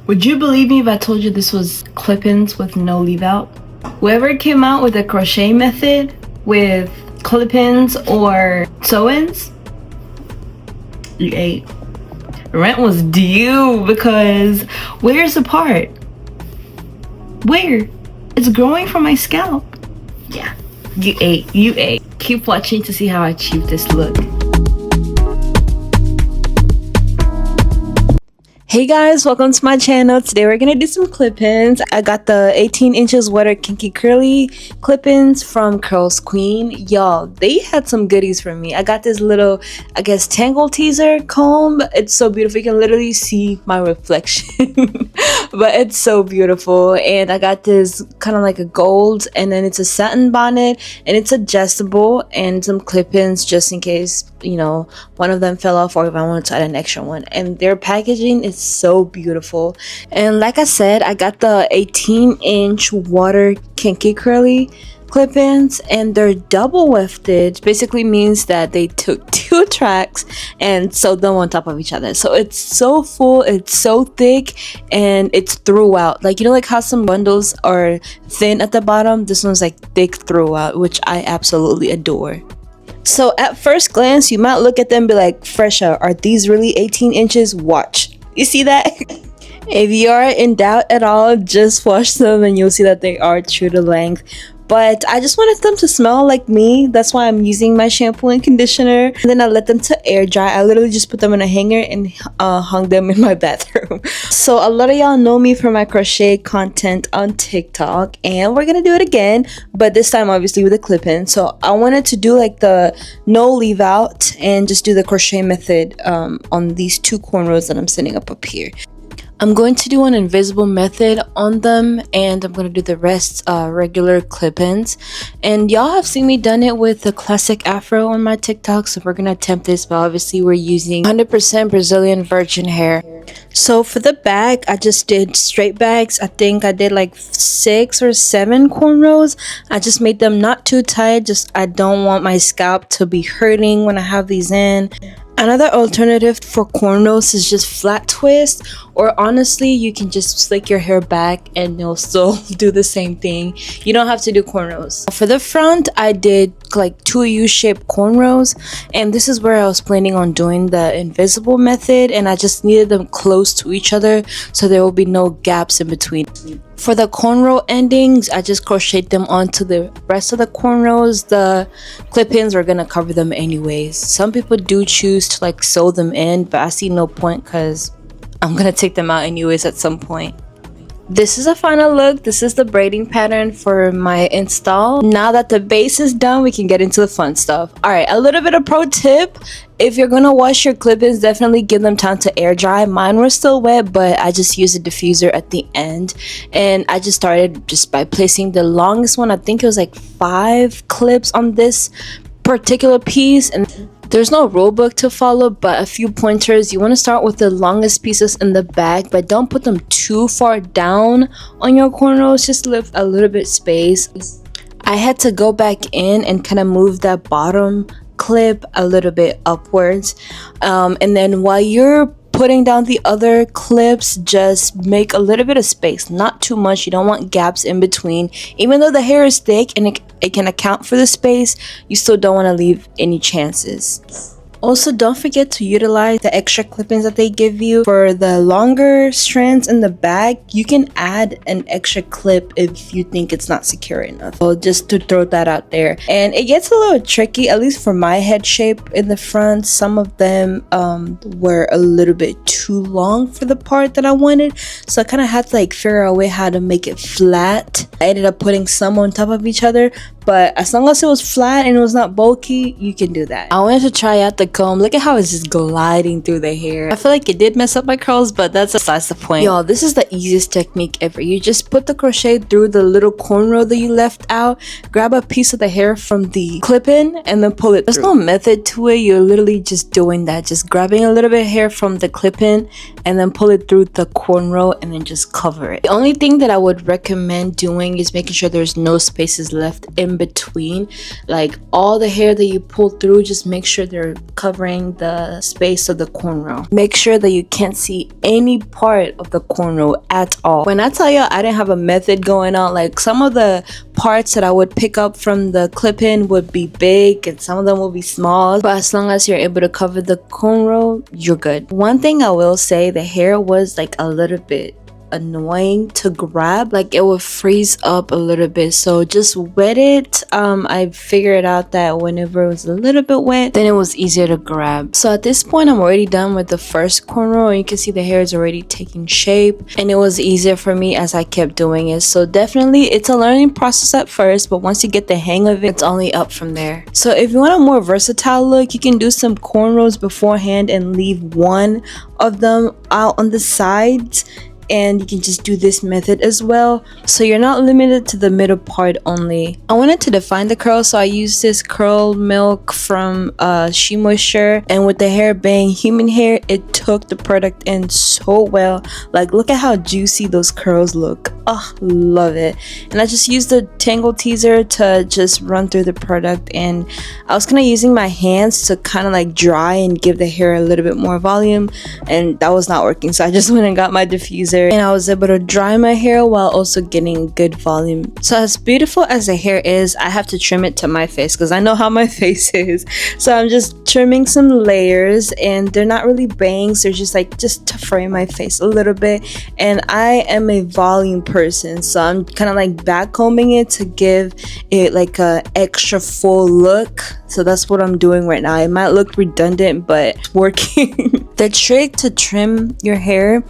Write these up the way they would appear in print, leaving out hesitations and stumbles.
Would you believe me if I told you this was clip-ins with no leave out? Whoever came out with the crochet method with clip-ins or sew-ins, you ate. Rent was due because where's the part? Where? It's growing from my scalp. Yeah, you ate. Keep watching to see how I achieve this look. Hey guys, welcome to my channel. Today we're gonna do some clip-ins. I got the 18 inches water kinky curly clip-ins from Curlsqueen. Y'all, they had some goodies for me. I got this little, I guess, tangle teaser comb. It's so beautiful. You can literally see my reflection. But it's so beautiful. And I got this kind of like a gold, and then it's a satin bonnet, and it's adjustable, and some clip-ins just in case, you know, one of them fell off or if I wanted to add an extra one. And their packaging is so beautiful. And like I said, I got the 18-inch water kinky curly clip-ins, and they're double wefted. Basically means that they took two tracks and sewed them on top of each other. So it's so full, it's so thick, and it's throughout. Like, you know, like how some bundles are thin at the bottom, this one's like thick throughout, which I absolutely adore. So at first glance, you might look at them and be like, Fresha, are these really 18 inches? Watch. You see that? If you are in doubt at all, just wash them and you'll see that they are true to length. But I just wanted them to smell like me. That's why I'm using my shampoo and conditioner. And then I let them to air dry. I literally just put them in a hanger and hung them in my bathroom. So a lot of y'all know me for my crochet content on TikTok. And we're going to do it again. But this time obviously with a clip-in. So I wanted to do like the no leave out and just do the crochet method on these two cornrows that I'm setting up here. I'm going to do an invisible method on them, and I'm going to do the rest regular clip-ins. And y'all have seen me done it with the classic afro on my TikTok, so we're going to attempt this, but obviously we're using 100% Brazilian virgin hair. So for the bag, I just did straight bags. I think I did like 6 or 7 cornrows. I just made them not too tight, just I don't want my scalp to be hurting when I have these in. Another alternative for cornrows is just flat twist, or honestly you can just slick your hair back and you'll still do the same thing. You don't have to do cornrows. For the front, I did like 2 U-shaped cornrows, and this is where I was planning on doing the invisible method, and I just needed them close to each other so there will be no gaps in between. For the cornrow endings, I just crocheted them onto the rest of the cornrows. The clip-ins are gonna cover them anyways. Some people do choose to like sew them in, but I see no point because I'm gonna take them out anyways at some point. This is a final look. This is the braiding pattern for my install. Now that the base is done, we can get into the fun stuff. Alright, a little bit of pro tip. If you're gonna wash your clip-ins, definitely give them time to air dry. Mine were still wet, but I just used a diffuser at the end. And I just started just by placing the longest one. I think it was like 5 clips on this particular piece, and there's no rule book to follow, but a few pointers. You want to start with the longest pieces in the back, but don't put them too far down on your cornrows. Just leave a little bit space. I had to go back in and kind of move that bottom clip a little bit upwards, and then while you're putting down the other clips, just make a little bit of space, not too much. You don't want gaps in between. Even though the hair is thick and it can account for the space, you still don't want to leave any chances. Also, don't forget to utilize the extra clip-ins that they give you. For the longer strands in the back, you can add an extra clip if you think it's not secure enough. So just to throw that out there. And it gets a little tricky, at least for my head shape in the front. Some of them were a little bit too long for the part that I wanted. So I kind of had to like figure out a way how to make it flat. I ended up putting some on top of each other, but as long as it was flat and it was not bulky, you can do that. I wanted to try out the comb. Look at how it's just gliding through the hair. I feel like it did mess up my curls, but that's besides the point. Y'all, this is the easiest technique ever. You just put the crochet through the little cornrow that you left out, grab a piece of the hair from the clip-in, and then pull it through. There's no method to it. You're literally just doing that, just grabbing a little bit of hair from the clip-in and then pull it through the cornrow and then just cover it. The only thing that I would recommend doing is making sure there's no spaces left in in between. Like all the hair that you pull through, just make sure they're covering the space of the cornrow. Make sure that you can't see any part of the cornrow at all. When I tell you I didn't have a method going on, like some of the parts that I would pick up from the clip-in would be big and some of them will be small, but as long as you're able to cover the cornrow, you're good. One thing I will say, the hair was like a little bit annoying to grab, like it would freeze up a little bit, so just wet it. I figured out that whenever it was a little bit wet, then it was easier to grab. So at this point I'm already done with the first cornrow, and you can see the hair is already taking shape, and it was easier for me as I kept doing it. So definitely it's a learning process at first, but once you get the hang of it, it's only up from there. So if you want a more versatile look, you can do some cornrows beforehand and leave one of them out on the sides, and you can just do this method as well, so you're not limited to the middle part only. I wanted to define the curl, so I used this curl milk from She Moisture, and with the hair being human hair, it took the product in so well. Like look at how juicy those curls look. Oh, love it. And I just used the Tangle Teaser to just run through the product, and I was kind of using my hands to kind of like dry and give the hair a little bit more volume, and that was not working, so I just went and got my diffuser, and I was able to dry my hair while also getting good volume. So as beautiful as the hair is, I have to trim it to my face because I know how my face is. So I'm just trimming some layers, and they're not really bangs, they're just like just to frame my face a little bit. And I am a volume person, so I'm kind of like back combing it to give it like a extra full look. So that's what I'm doing right now. It might look redundant, but it's working. The trick to trim your hair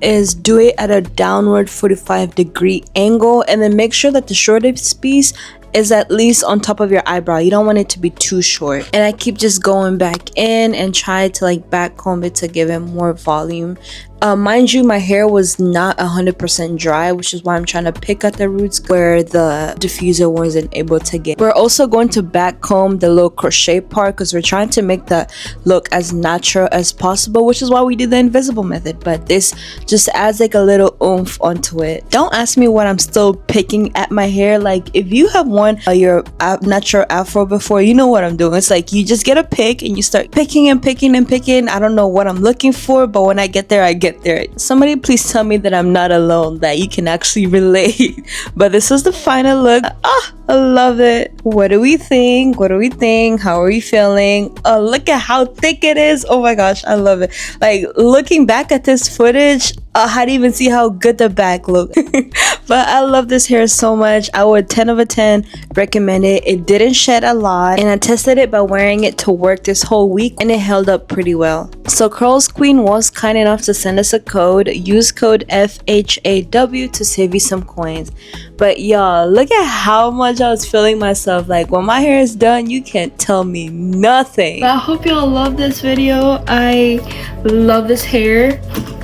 is do it at a downward 45-degree angle, and then make sure that the shortest piece is at least on top of your eyebrow. You don't want it to be too short. And I keep just going back in and try to like back comb it to give it more volume. Mind you, my hair was not 100% dry, which is why I'm trying to pick at the roots where the diffuser wasn't able to get. We're also going to back comb the little crochet part because we're trying to make the look as natural as possible, which is why we did the invisible method. But this just adds like a little oomph onto it. Don't ask me what I'm still picking at my hair. Like if you have worn your natural afro before, you know what I'm doing. It's like you just get a pick and you start picking and picking and picking. I don't know what I'm looking for, but when I get there, I get there. Somebody please tell me that I'm not alone, that you can actually relate. But this is the final look. I love it. What do we think? What do we think? How are we feeling? Oh, look at how thick it is. Oh my gosh, I love it. Like looking back at this footage, I didn't even see how good the back looked. But I love this hair so much. I would 10 over 10 recommend it. It didn't shed a lot, and I tested it by wearing it to work this whole week, and it held up pretty well. So Curlsqueen was kind enough to send us a code. Use code FHAW to save you some coins. But y'all, look at how much I was feeling myself. Like when my hair is done, you can't tell me nothing. But I hope y'all love this video. I love this hair.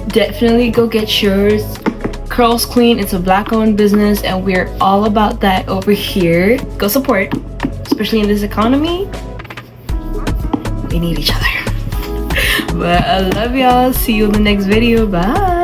Definitely go get yours. Curlsqueen, it's a black owned business, and we're all about that over here. Go support, especially in this economy. We need each other. But I love y'all. See you in the next video. Bye.